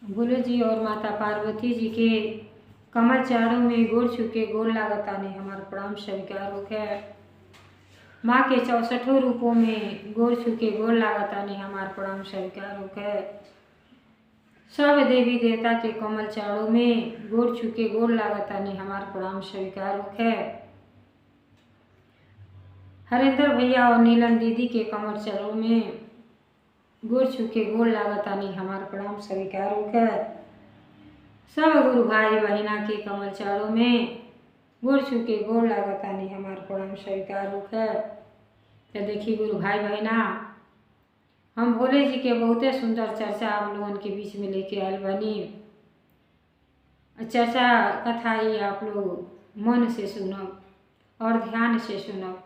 भोले जी और माता पार्वती जी के कमल चारों में गोड़ छुके गोड़ लागतानी हमार प्रणाम स्वीकार होके। माँ के 64 रूपों में गोड़ छुके गोड़ लागतानी हमार प्रणाम स्वीकार होके। सब देवी देवता के कमल चारों में गोड़ छुके गोड़ लागतानी हमार प्रणाम स्वीकार होके। हरेंद्र भैया और नीलम दीदी के कमल चारों में गोड़ छुके गोड़ लागतानी हमार प्रणाम स्वीकार होके। सब गुरु भाई बहिना के कमल चारों में गोड़ छुके गोड़ लागतानी हमार प्रणाम स्वीकार होके। तो देखिए गुरु भाई बहिना, हम भोले जी के बहुते सुंदर चर्चा आप लोगों के बीच में लेके आयल बनी। चर्चा कथा ही आप लोग मन से सुनब और ध्यान से सुनब।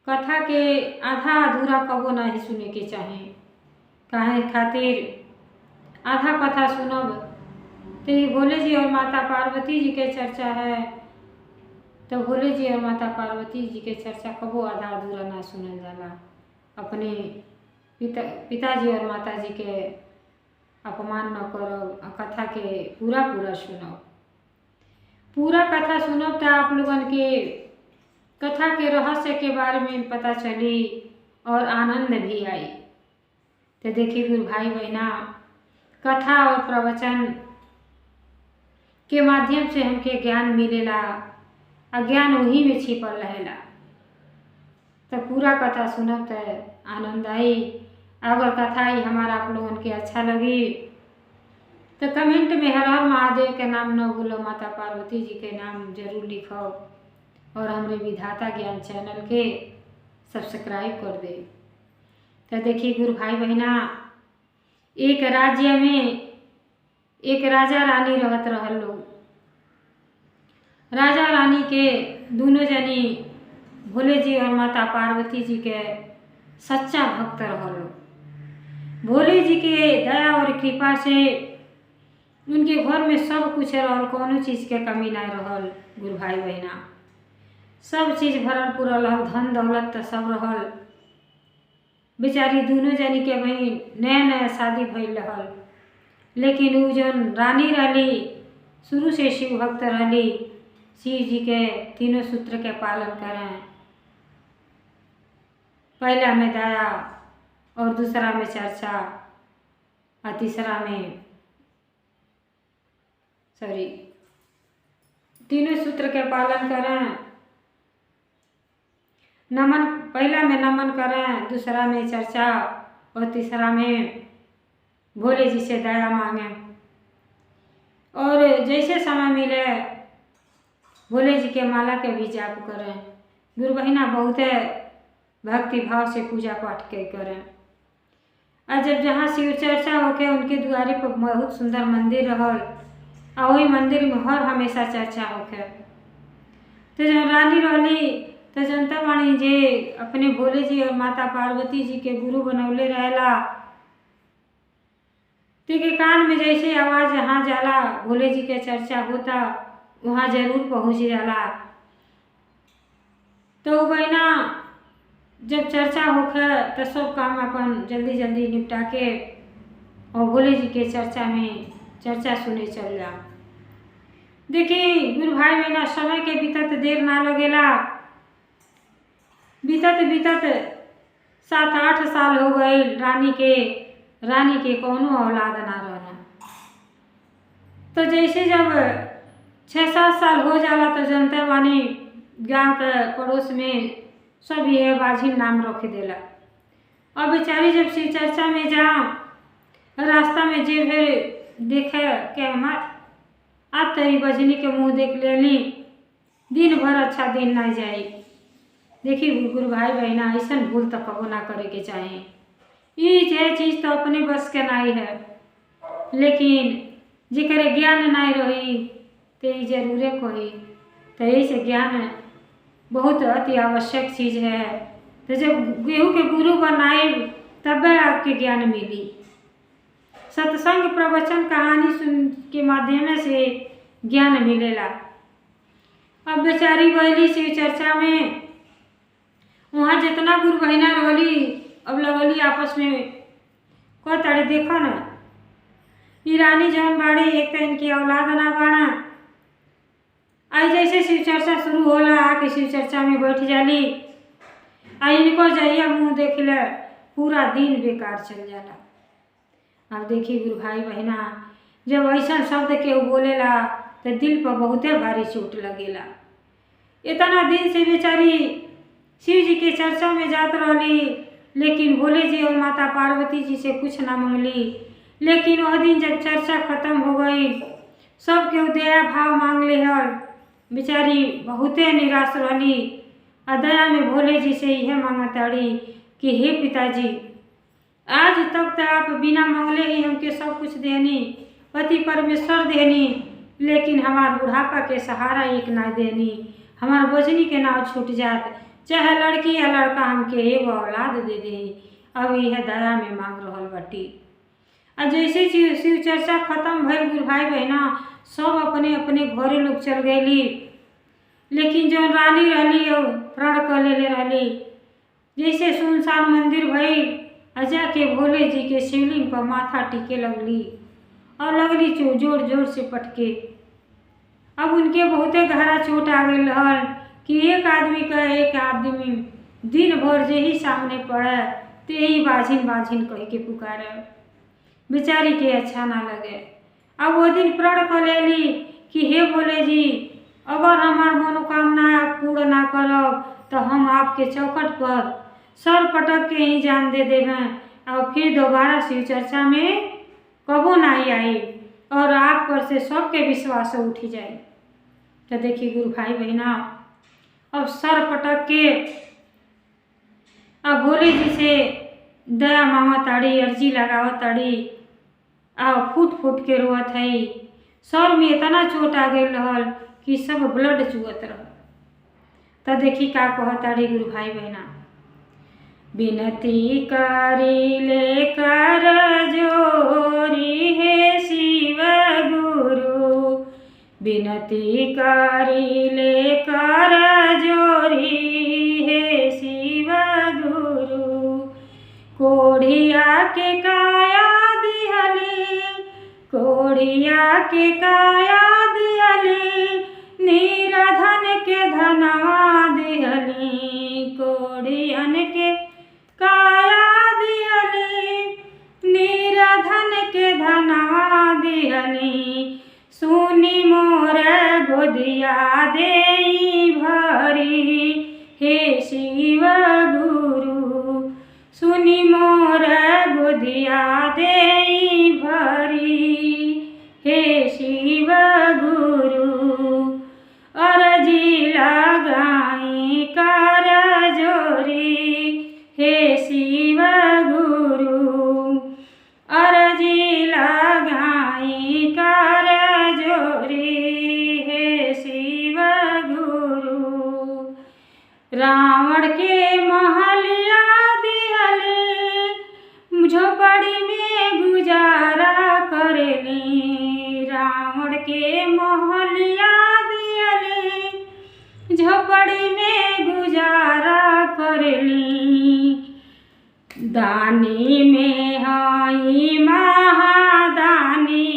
कथा के आधा अधूरा कबो नहीं सुने के चाहे, काहे खातिर आधा कथा सुनब तो ये भोले जी और माता पार्वती जी के चर्चा है। तो भोले जी और माता पार्वती जी के चर्चा कबो आधा अधूरा ना सुनल जाला। अपने पिताजी और माता जी के अपमान न करो, कथा के पूरा सुनो। पूरा कथा सुनो तो आप लोगन के कथा के रहस्य के बारे में पता चली और आनंद भी आई। तो देखिए गुरु भाई बहना, कथा और प्रवचन के माध्यम से हमके ज्ञान मिलेला, अज्ञान वही में छिपल रहेला। तो पूरा कथा सुनब तो आनंद आई। अगर कथा ही हमारा आप लोगन के अच्छा लगी तो कमेंट में हर हर महादेव के नाम न भूलो, माता पार्वती जी के नाम जरूर लिखो और हमारे विधाता ज्ञान चैनल के सब्सक्राइब कर दे। तो देखिए गुरु भाई बहना, एक राज्य में एक राजा रानी रहत रहल लोग। राजा रानी के दोनों जनी भोले जी और माता पार्वती जी के सच्चा भक्त रहल लोग। भोले जी के दया और कृपा से उनके घर में सब कुछ रहल, कोनो चीज़ के कमी नहीं रहल। गुरु भाई बहना, सब चीज़ भरल पूरल रहल, धन दौलत तो सब रहल। बेचारी दोनों जनी के बहन नया नया शादी भइल रहल, लेकिन वो जौन रानी रहली शुरू से शिव भक्त रहली, शिव जी के तीनों सूत्र के पालन करें। पहला में दया और दूसरा में चर्चा और तीसरा में तीनों सूत्र के पालन करें। नमन, पहला में नमन करें, दूसरा में चर्चा और तीसरा में भोले जी से दया मांगे। और जैसे समय मिले भोले जी के माला के भी जाप करें। गुरु बहिना बहुत भक्ति भाव से पूजा पाठ के करें। और जब जहाँ शिव चर्चा होके उनके द्वारे पर बहुत सुंदर मंदिर रहल और वही मंदिर में हर हमेशा चर्चा होके। तो जब रानी रहली तो जनता वाणी जे अपने भोले जी और माता पार्वती जी के गुरु बनौले रहेला, तो के कान में जैसे आवाज़ यहाँ जाला भोले जी के चर्चा होता वहाँ जरूर पहुँच जाला। तो बहना जब चर्चा होके तो सब काम अपन जल्दी जल्दी निपटा के और भोले जी के चर्चा सुने चल जा। देखिए गुरु भाई बहना, समय के बीतत देर ना लगेला। बीतत 7-8 साल हो गए रानी के कोनो औलाद ना रहना। तो जैसे जब 6-7 साल हो जाला तो जनता वानी गांव के पड़ोस में सब ये बाझिन नाम रख देला। और बेचारी जब शिव चर्चा में जा रास्ता में जे भी देखे के हमार आज तरी बजनी के मुँह देख लेनी, दिन भर अच्छा दिन ना जाई। देखिए गुरु भाई बहना, ऐसा भूल तो कबो ना करे के चाहे। ये चीज़ तो अपने बस के नहीं है, लेकिन जेकरे ज्ञान नहीं रही तो ये जरूरे कोई। तो ऐसे ज्ञान बहुत अति आवश्यक चीज़ है। तो जब गेहूँ के गुरु बनाए तब आपके ज्ञान मिली। सत्संग प्रवचन कहानी सुन के माध्यम से ज्ञान मिलेला। अब बेचारी गईली शिव चर्चा में, वहाँ जितना गुरु बहिना रहली अब लगली आपस में को तारे देखो ना ई रानी जौन बाड़ी एक तो इनकी औलाद ना बाड़ा। आई जैसे शिव चर्चा शुरू होला आके शिव चर्चा में बैठ जाली। आई इनको जहिया मुँह देख ले पूरा दिन बेकार चल जाला। अब देखी गुरु भाई बहना, जब ऐसा शब्द के बोलेला तो दिल पर बहुते भारी चोट लगेला। इतना दिन से बेचारी शिव जी के चर्चा में जात रही, लेकिन भोले जी और माता पार्वती जी से कुछ ना मांगली। लेकिन वह दिन जब चर्चा खत्म हो गई, सब के दया भाव मांग ले हल, बेचारी बहुते निराश रही। दया में भोले जी से यह मांगताड़ी कि हे पिताजी, आज तक तो आप बिना मांगले ही हमके सब कुछ देनी, पति परमेश्वर देनी, लेकिन हमार बुढ़ापा के सहारा एक ना देनी। हमार बोझनी के नाव छूट जात, चाहे लड़की या लड़का हमके एगो औलाद दे दे। अब यह दया में मांग रहल बाटी। और जैसे शिव चर्चा खत्म भइल गुरु भाई बहना, सब अपने अपने घरे लोग चल गईली। लेकिन जो रानी रहली और प्रण कर ले रहली, जैसे सुनसान मंदिर भई जाके भोले जी के शिवलिंग पर माथा टिके लगली और लगली जोर जोर से पटके। अब उनके बहुते गहरा चोट आ गई रहल कि एक आदमी दिन भर जे ही सामने पड़े ते ही बाझिन बाझिन कह के पुकारे। बेचारी के अच्छा ना लगे। अब वो दिन प्रण कर लेली कि हे भोले जी, अगर हमार मनोकामना पूर्ण ना करब तो हम आपके चौखट पर सर पटक के ही जान दे देवें और फिर दोबारा शिव चर्चा में कबो नहीं आई और आप पर से सबके विश्वास उठ जाए। तो देखिए गुरु भाई बहना, अब सर पटक के अब भोले जी से दया मांगताड़ी, अर्जी लगावताड़ी और फूट फूट के रोवत है। सर में इतना चोट आ गई रहल कि सब ब्लड चुअत रह। तो देखी का कहताड़ी गुरु भाई बहना, विनती करी ले कर जोरी हे शिव गुरु, विनती करी ले कर जोरी हे शिव गुरु। कोढ़िया के काया दिहली, कोढ़िया के काया दिहली, नीराधन के धनवा दिहली। कोढ़ियन के काया दिहली, नीराधन के धनवा दिहली। सुनी मोर गोदिया देई भरी हे शिव गुरु, सुनी मोर गोदिया देई भरी हे शिव गुरु। अर्जी लगाई कर जोरी हे शिव गुरु, अर्जी लगाई कर जोरी हे शिव गुरु। रावण के महलिया दिहली, झोपड़ी में गुजारा करेली। रावण के महलिया दिहली, झोपड़ी में गुजारा करेली। दानी में हई महादानी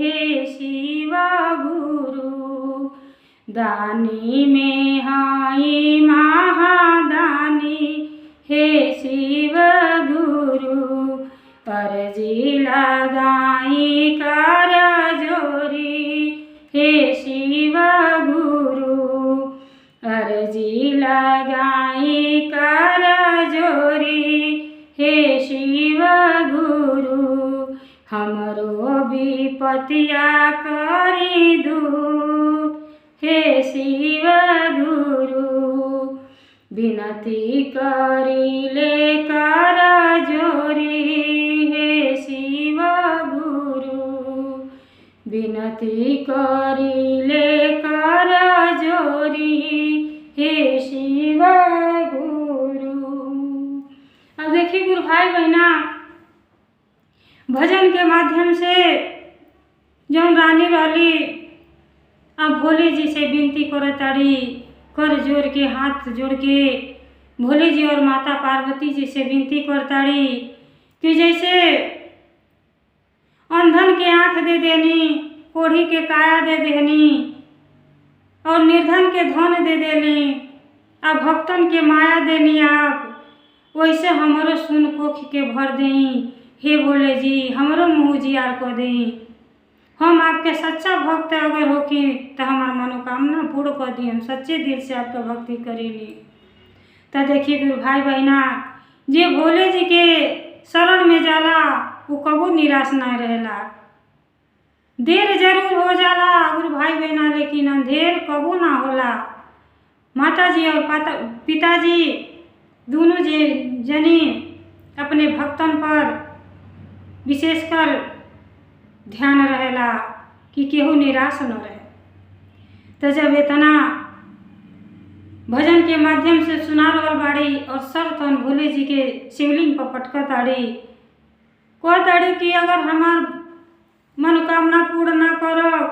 हे शिव गुरु, दानी में हई महादानी हे शिव गुरु। अर्जी लगाई कर जोरी हे शिव गुरु, अर्जी लगाई कर जोरी हे शिव गुरु। हमरो विपतिया करी दूर हे शिव गुरु, विनती करी ले कर जोरी हे शिव गुरु, विनती करी ले कर जोरी हे शिव गुरु। अब देखिए गुरु भाई बहना, भजन के माध्यम से जौन रानी रहली अब भोले जी से विनती करताड़ी, कर जोड़ के हाथ जोड़ के भोले जी और माता पार्वती जी से विनती करताड़ी कि जैसे अंधन के आँख दे देनी, कोढ़ी के काया दे देनी, और निर्धन के धन दे देनी, आ भक्तन के माया देनी आप। वैसे हमरो सुन कोख के भर दें, हे भोले जी हमरो मुँह जियार को दें। हम आपके सच्चा भक्त अगर होके तो हमार मनोकामना पूर्ण कर दी। हम सच्चे दिल से आपका भक्ति करेली। तो देखिए गुरु भाई बहना, जे भोले जी के शरण में जाला वो कबू निराश ना रहेला। देर जरूर हो जाला गुरु भाई बहना, लेकिन अंधेर कबू ना होला। माता जी और पिताजी दोनों जनी अपने भक्तन पर विशेषकर ध्यान रहेला कि केहू निराश न रहे। तो जब इतना भजन के माध्यम से सुना रहल बाड़ी और सर्वतन भोले जी के शिवलिंग पर पटकताड़ी, कहताड़ी कि अगर हमार मनोकामना पूर्ण ना करो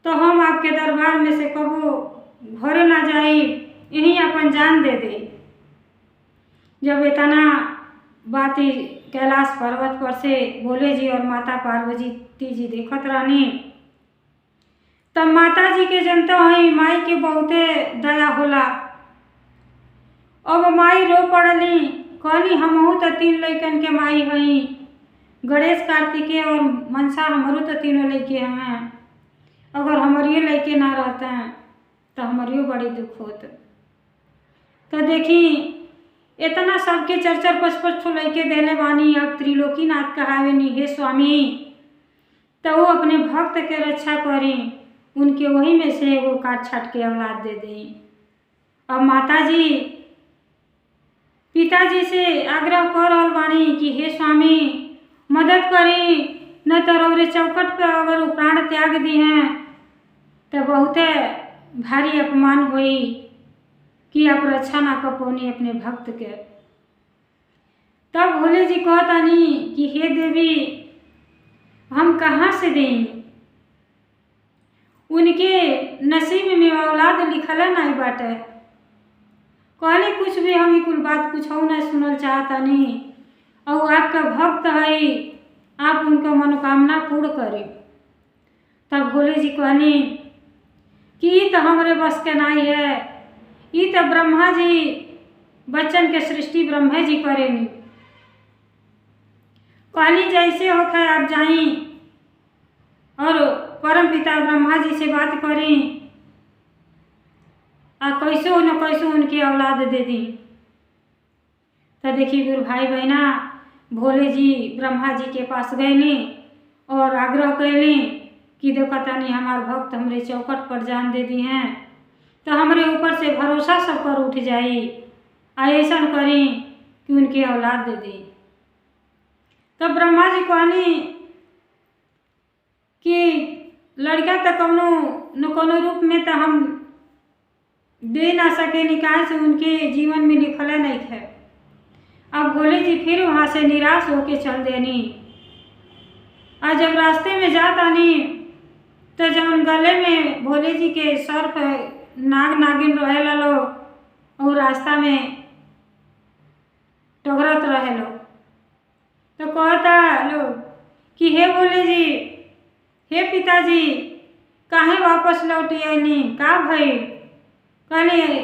तो हम आपके दरबार में से कबो घरे ना जाई, यहीं अपन जान दे दे। जब इतना बाती कैलाश पर्वत पर से भोले जी और माता पार्वती जी देखत रहनी, तब माता जी के जनता हुई माई के बहुते दया होला। अब माई रो पड़ली, कहनी हमहू तो 3 लइकन के माई हई, गणेश कार्तिकेय और मनसा हमरो तो 3 लइके हैं। अगर हमारियो लइके ना रहते हैं तो हमारियो बड़ी दुख होत। तो देखी इतना सबके 4-4 5-5 लइके देले बानी, अब त्रिलोकीनाथ कहावे नी हे स्वामी। तो वो अपने भक्त के रक्षा करी, उनके वही में से वो काट छाट के औलाद दे दें। अब माता जी पिताजी से आग्रह कर रहल बानी कि हे स्वामी मदद करी, न तो रौरे चौकट पे अगर वो प्राण त्याग दी हैं तो बहुते भारी अपमान हुई कि आप रक्षा ना कर पौनी अपने भक्त के। तब भोले जी कहतानी कि हे देवी हम कहाँ से दें, उनके नसीब में औलाद लिखल नहीं बाटे। कहले कुछ भी हम कुल बात कुछ हो नहीं सुनल चाहतानी, और आपका भक्त है, आप उनका मनोकामना पूर्ण करें। तब भोले जी कहनी कि ये तो हमारे बस के नहीं है, ये तो ब्रह्मा जी बच्चन के सृष्टि ब्रह्मा जी करेनी। कहनी जैसे होखे आप जाई और परम पिता ब्रह्मा जी से बात करें और कैसो न कैसो उनकी औलाद दे दी। तो देखिए गुरु भाई बहना, भोले जी ब्रह्मा जी के पास गए और आग्रह कैली कि देखो तानी हमार भक्त हमरे चौकट पर जान दे दी हैं, तो हमारे ऊपर से भरोसा सब पर उठ जाई, ऐसा करी कि उनकी औलाद दे दी। तो ब्रह्मा जी कहनी कि लड़का तो कौनो न कोनो रूप में तो हम दे ना सके, निकाय से उनके जीवन में लिखल नहीं है। अब भोले जी फिर वहाँ से निराश होके चल देनी। और जब रास्ते में जातानी तो जब गले में भोले जी के सर्प नाग नागिन रहेला लो और रास्ता में टगरत रहे लो, तो कहता लो कि हे भोले जी, हे पिताजी काहे वापस लौटी आईनी, का भई? कहले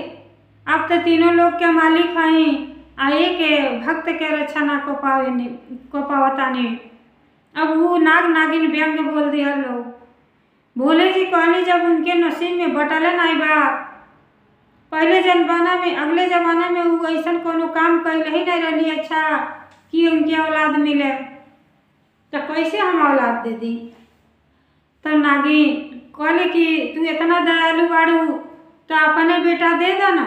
आप तो 3 लोग के मालिक हैं, आए के भक्त के रक्षा ना को पावतानी। अब वो नाग नागिन व्यंग बोल दिया लोग। भोले जी कहनी जब उनके नसीब में बटले नहीं बा, पहले जमाना में अगले ज़माना में वो ऐसा कोनो काम कैले ही नहीं रही अच्छा कि उनके औलाद मिले, तो कैसे हम औलाद दे दी। तो नागिन कहले कि तू इतना दयालु बाड़ू तो अपने बेटा दे दो ना।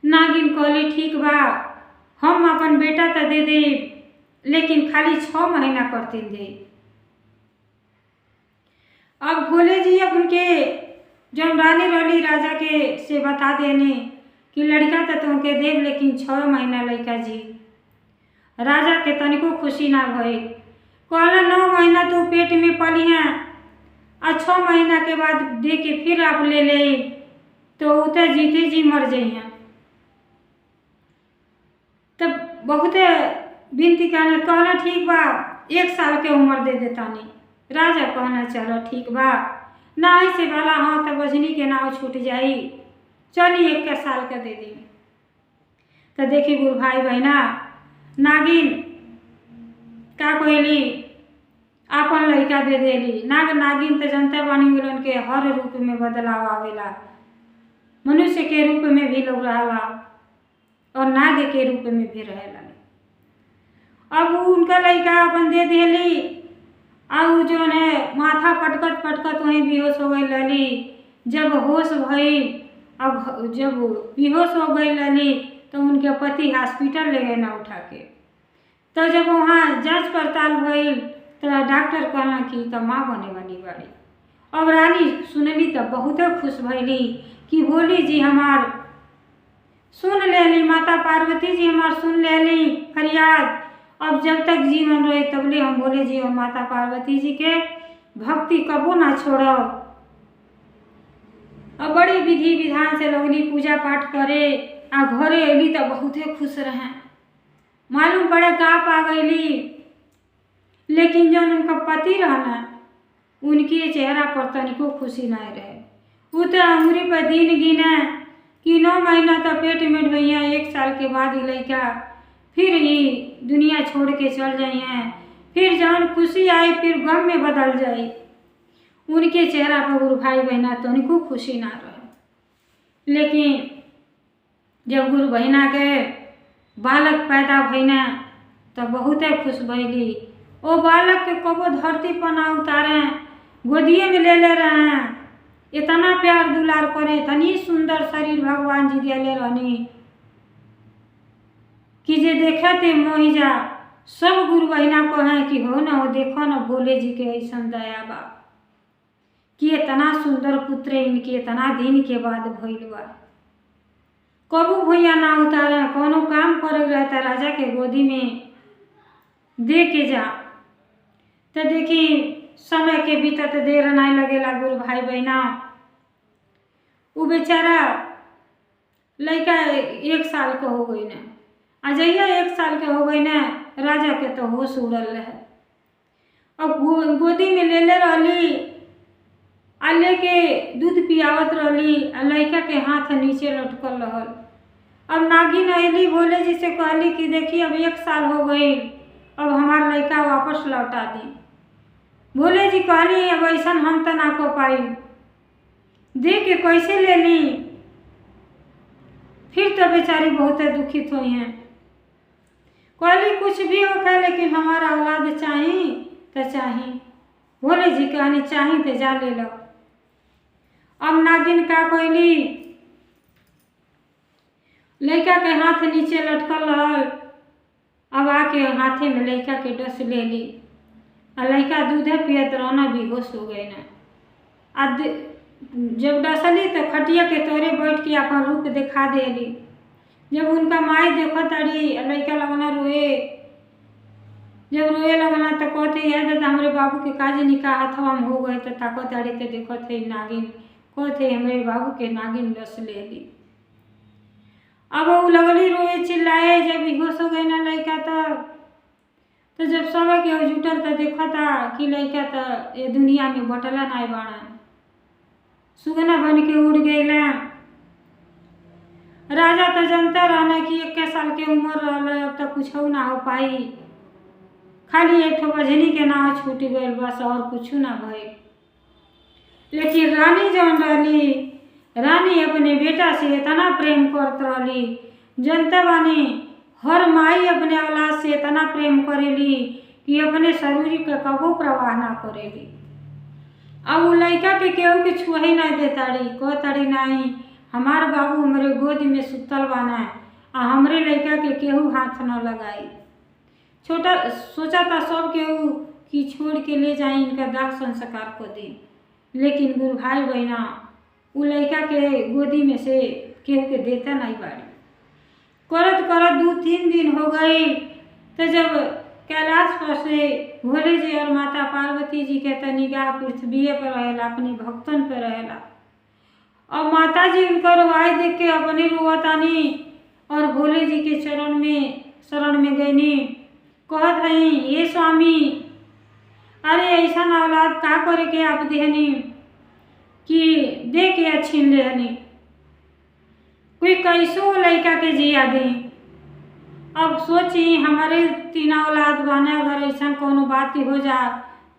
नागिन कहली ठीक बा, हम अपन बेटा तो दे दे, लेकिन खाली 6 महीना करते दे। अब भोले जी अब उनके जब रानी रली राजा के से बता देने कि लड़का तो तुमके देव, लेकिन 6 महीना लड़का जी। राजा के तनिको खुशी ना भई, कहला 9 महीना तो पेट में पली हैं और 6 महीना के बाद दे के फिर आप ले ले तो उतर जीते जी मर जाइए। तब बहुत विनती कहना, कहला ठीक बा 1 साल के उम्र दे देतानी। राजा कहना चलो ठीक बा, नाई से भला हाँ तो बजनी के नाव छूट जाई, चली 1 साल का दे दी। तो देखी गुरु भाई बहना, नागिन का कोयली आपन लड़का दे देली। नागिन तो जनता बानी मिलन के हर रूप में बदलाव आवेला, मनुष्य के रूप में भी लोग रहला और नाग के रूप में भी रहेला। अब उनका लड़का अपन दे देली, और जो है माथा पटकत पटकत वहीं बेहोश हो गई लली। जब होश भई, अब जब बेहोश हो गई लली तो उनके पति हॉस्पिटल ले गए ना उठा के। तो जब वहाँ जांच पड़ताल भई तो डॉक्टर कहला कि तो माँ बने वाली बाड़ी। अब रानी सुनली तो बहुत खुश भैली कि भोली जी हमार सुन लेली, माता पार्वती जी हमार सुन लेली फरियाद। अब जब तक जीवन रहे तबले हम भोले जी और माता पार्वती जी के भक्ति कबो ना छोड़ो। अब बड़ी विधि विधान से लगली पूजा पाठ करे, आ घरे अली तो बहुते खुश रहे। मालूम पड़े गाप आ गईली, लेकिन जब उनका पति रहना उनके चेहरा पर तनिको खुशी नहीं रहे। वो तो अंगुरी पर दिन गिने कि 9 महीना तो पेट में ढोइया, 1 साल के बाद ही लड़का फिर ही दुनिया छोड़ के चल जाई हैं। फिर जौन खुशी आई फिर गम में बदल जाई। उनके चेहरा पर गुरु भाई बहना तो उनको खुशी ना रहे। लेकिन जब गुरु बहना के बालक पैदा भइना तो बहुत खुश भैली। वो बालक के कबो धरती पर ना उतारे, गोदिए में ले रहे। इतना प्यार दुलार करे, इतनी सुंदर शरीर भगवान जी दिले रहनी कि जे देखे थे मोहि जा। सब गुरु बहना को है कि हो ना, वो देखो ना भोले जी के ऐसा दया बा कि इतना सुंदर पुत्र इनके इतना दिन के बाद भइल बा। कबू भैया ना उतारे, कोनो काम करे रहता राजा के गोदी में दे के जा। तो देखी समय के बीतत देर नहीं लगेला गुरु भाई बहना। वो बेचारा लड़का 1 साल का हो गई ना, अजैया 1 साल के हो गई ना, राजा के तो होश उड़ल रहे। अब गोदी में ले रहली, आ लेके दूध पियावत रहली, आ लड़का के हाथ नीचे लटकल रहल। अब नागिन अली भोले जी से कहली कि देखिए अब 1 साल हो गई, अब हमार लड़का वापस लौटा दी। भोले जी कहली अब ऐसा हम तो ना को पाई, दे के कैसे ले ली। फिर तो बेचारी बहुत दुखित हुई हैं। कहली कुछ भी होगा लेकिन हमारा औलाद चाहिए तो चाहिए। भोले जी कहनी चाहिए तो जा ले लो। अब नागिन का कहली, लड़का के हाथ नीचे लटकल रहल, अब आके हाथे में लड़का के डस ले ली। और लड़का दूधे पियत रहना बेहोश हो गए ना। जब डसली तो खटिया के तोरे बैठ के अपन रूप दिखा देली। जब उनका माई देखो तड़ी, लड़का लगना रोए। जब रोए लगना तो कहते है दादा हमारे बाबू के काज निकाह हथवा में हो गए। तो ताको तड़ी तो देखो थे नागिन, कहते हमारे बाबू के नागिन डस ले ली। अब वो लगली रोए चिल्लाए। जब बेहोश हो गए ना लड़का तो जब सब के जुटल तो देखा था कि लड़का तो ये दुनिया में बटला नहीं बाड़ा, सुगना बन के उड़ गए। राजा तो जनता रहना कि 1 साल के उम्र रहा, अब तक कुछ ना हो पाई। खाली एक बजनी के नाव छूट गए बस, और कुछ ना भई। लेकिन रानी जौन रहली, रानी अपने बेटा से इतना प्रेम करत रहली। जनता बानी हर माई अपने औलाद से इतना प्रेम करेली कि अपने शरीर के कबो प्रवाह ना करेली। अब वो लड़का के केहू के छुही नहीं देताड़ी, कहताड़ी नहीं हमार बाबू हमारे गोद में सुतल बाना, आ हमरे लड़का के केहू हाथ न लगाई। छोटा सोचा था सब केहू कि छोड़ के ले जाए, इनका दाह संस्कार को दी। लेकिन गुरु भाई बहना वो लड़का के गोदी में से केहू के देता नहीं बाड़ी। करत करत 2-3 दिन हो गई। तो जब कैलाश पर से भोले जी और माता पार्वती जी के तो निगाह पृथ्वी पर रहेला, अपनी भक्तन पर रहेला। और माता जी उनका रोवाई देख के अपने रोवतानी और भोले जी के शरण में गईनी कहत हई ये स्वामी, अरे ऐसा औलाद का करे के आप देहनी कि दे के छीन लेहनी, कोई कैसो लड़का के जिया दी। अब सोची हमारे 3 औलाद बने, अगर ऐसा कोनो बात हो जा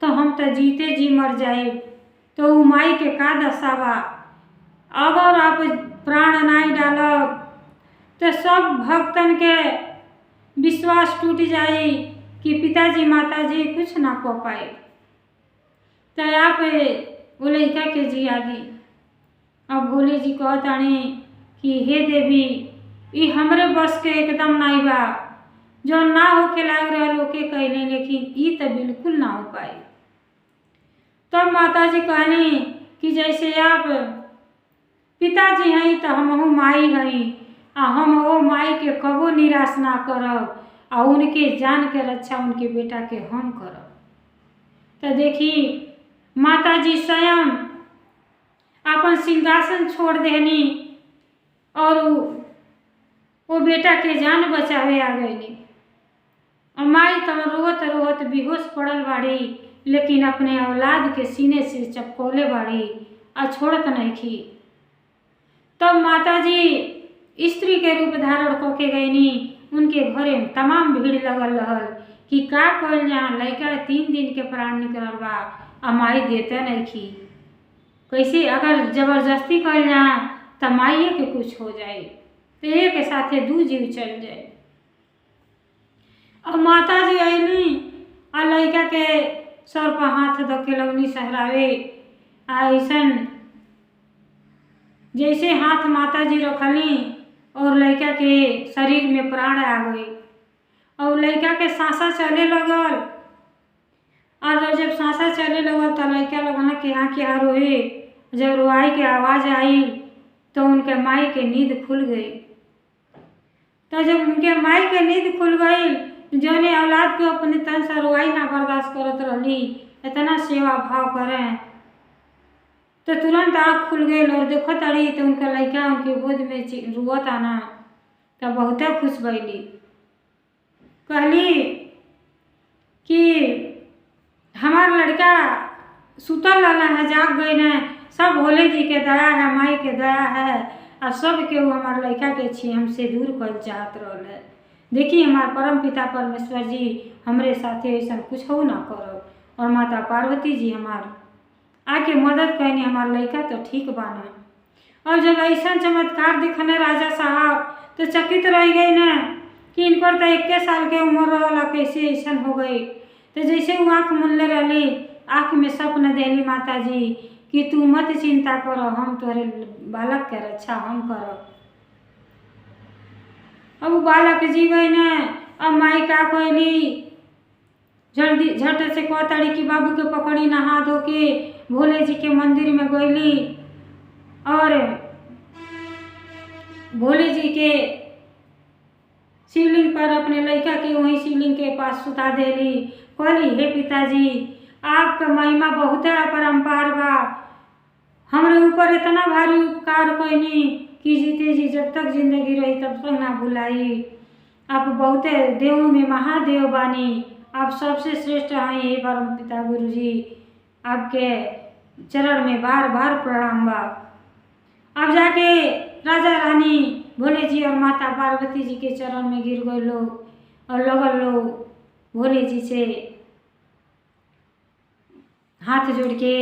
तो हम तो जीते जी मर जाए, तो उ माई के का दशा बा। अगर आप प्राण नहीं डालब तो सब भक्तन के विश्वास टूट जाई कि पिताजी माताजी कुछ ना को पाए। तो आप वो लड़का के जिया दी। अब भोले जी कहतानी कि हे देवी, ये हमरे बस के एकदम नहीं बा, जो ना होके लाग रहा लोके कहने, लेकिन ये तो बिल्कुल ना हो पाए। तब माता जी कहनी कि जैसे आप पिताजी हैं तो हमहू माई हई, आ हम वो माई के कबो निराश ना करब, आ उनके जान के रक्षा उनके बेटा के हम करब। तो देखी माता जी स्वयं अपन सिंहासन छोड़ देनी और वो बेटा के जान बचावे आ गईनी। और माई तो रोवत रोवत बेहोश पड़ल बाड़ी, लेकिन अपने औलाद के सीने से चपकोले बाड़ी और छोड़त नहीं थी। तब माताजी स्त्री के रूप धारण करके गईनी। उनके घरे तमाम भीड़ लगल रहल कि का कल जहाँ लड़का 3 दिन के प्राण निकलल बा, आ माई देते नहीं थी। कैसे अगर जबरदस्ती कल जहाँ तो माइए के कुछ हो जाए, तो एक के साथे 2 जीव चल जाए। अब माता जी अली और लड़का के सर पर हाथ धके लगनी सहरावे। ऐसन जैसे हाथ माता जी रखली और लड़का के शरीर में प्राण आ गई और लड़का के सांसा चले लगल। और जब सांसा चले लगल तो लड़का लगना कि हाँ क्या रोए। जब रोआई के आवाज़ आई तो उनके माई के नींद खुल गई। तो जब उनके माई के नींद खुल गई, जौने औलाद के अपने तन से रोआई ना बर्दाश्त करत रहली, इतना सेवा भाव करें, तो तुरंत आँख खुल गई और देखो तड़ी तो उनका लड़का उनके गोद में रुआत आना। तो बहुत खुश भैली, कहली कि हमार लड़का सुतल रहना है, जाग गई न, सब भोले जी के दया है, माई के दया है, और सब के वो हमार लड़का के छी हमसे दूर कर चाहत रहल है। देखिए हमार परम पिता परमेश्वर जी हमरे साथे ऐसा कुछ हो ना करो, और माता पार्वती जी हमार आके मदद करनी, हमार लड़का तो ठीक बाना। और जब ऐसा चमत्कार दिखने राजा साहब तो चकित रह गई न कि इनकर तो 21 साल के उम्र रहला, कैसे ऐसा हो गई। तो जैसे वो आँख मुनले रही, आँख में सपन देली माता जी कि तू मत चिंता करो, हम तोहरे बालक के रक्षा हम करब। अब वो बालक जी गई न। अब माई का कहली जल्दी झट से कहताड़ी कि बाबू के पकड़ी नहा धो के भोले जी के मंदिर में गईली और भोले जी के शिवलिंग पर अपने लड़का के वहीं शिवलिंग के पास सुता देली। कहली हे पिताजी, आपका महिमा बहुत अपरंपार बा, हमरे ऊपर इतना भारी उपकार कईनी कि जीते जी जब तक जिंदगी रही तब तक ना भुलाई। आप बहुत देवों में महादेव बानी, आप सबसे श्रेष्ठ हैं हे परम पिता गुरु जी, आपके चरण में बार बार प्रणाम बा। अब जाके राजा रानी भोले जी और माता पार्वती जी के चरण में गिर गए लोग और लगल लोग भोले जी से हाथ जोड़ के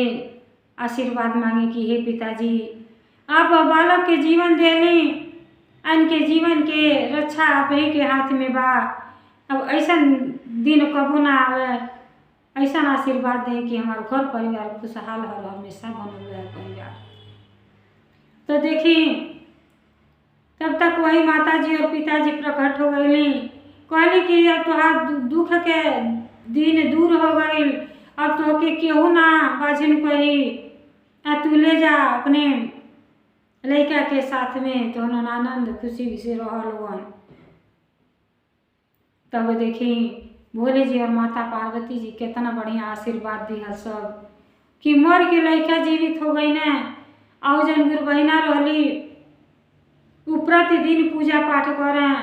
आशीर्वाद मांगे कि हे पिताजी, आप बालक के जीवन देली, इनके जीवन के रक्षा आप ही के हाथ में बा। अब ऐसा दिन कबो ना आवे, ऐसा आशीर्वाद दें कि हमारे घर परिवार खुशहाल और हमेशा बनल रहे परिवार। तो देखी तब तक वही माता जी और पिताजी प्रकट हो गईली। कहली कि अब तुहार दुख के दिन दूर हो गई, अब तो के केहू ना बाजिन कही, तू ले जा अपने लड़का के साथ में, तो आनंद खुशी से रहल। तब देखी भोले जी और माता पार्वती जी कितना बढ़िया आशीर्वाद दिया सब कि मर के लड़का जीवित हो गई न। और जन गुरु बहिना रहली उ प्रतिदिन पूजा पाठ करें,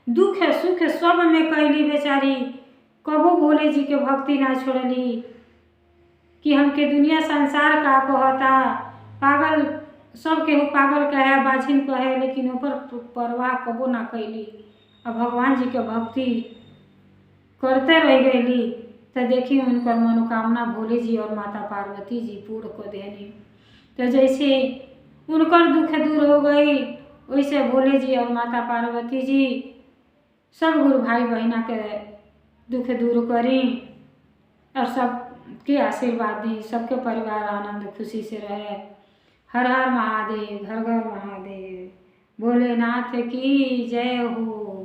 दुख सुख सब में कैली बेचारी, कबो भोले जी के भक्ति ना छोड़ली कि हमके दुनिया संसार का कहता पागल, सब केहू पागल कहे बाझिन कहे, लेकिन ऊपर परवाह कबो ना कैली। अब भगवान जी के भक्ति करते रह गईली तो देखी उनकर मनोकामना भोले जी और माता पार्वती जी पूर्ण को देनी। तो जैसे उनकर दुख दूर हो गई वैसे भोले जी और माता पार्वती जी सब गुरु भाई बहना के दुख दूर करी और सबके आशीर्वाद दी, सबके परिवार आनंद खुशी से रहे। हर हर महादेव, घर घर महादेव, भोलेनाथ की जय हो।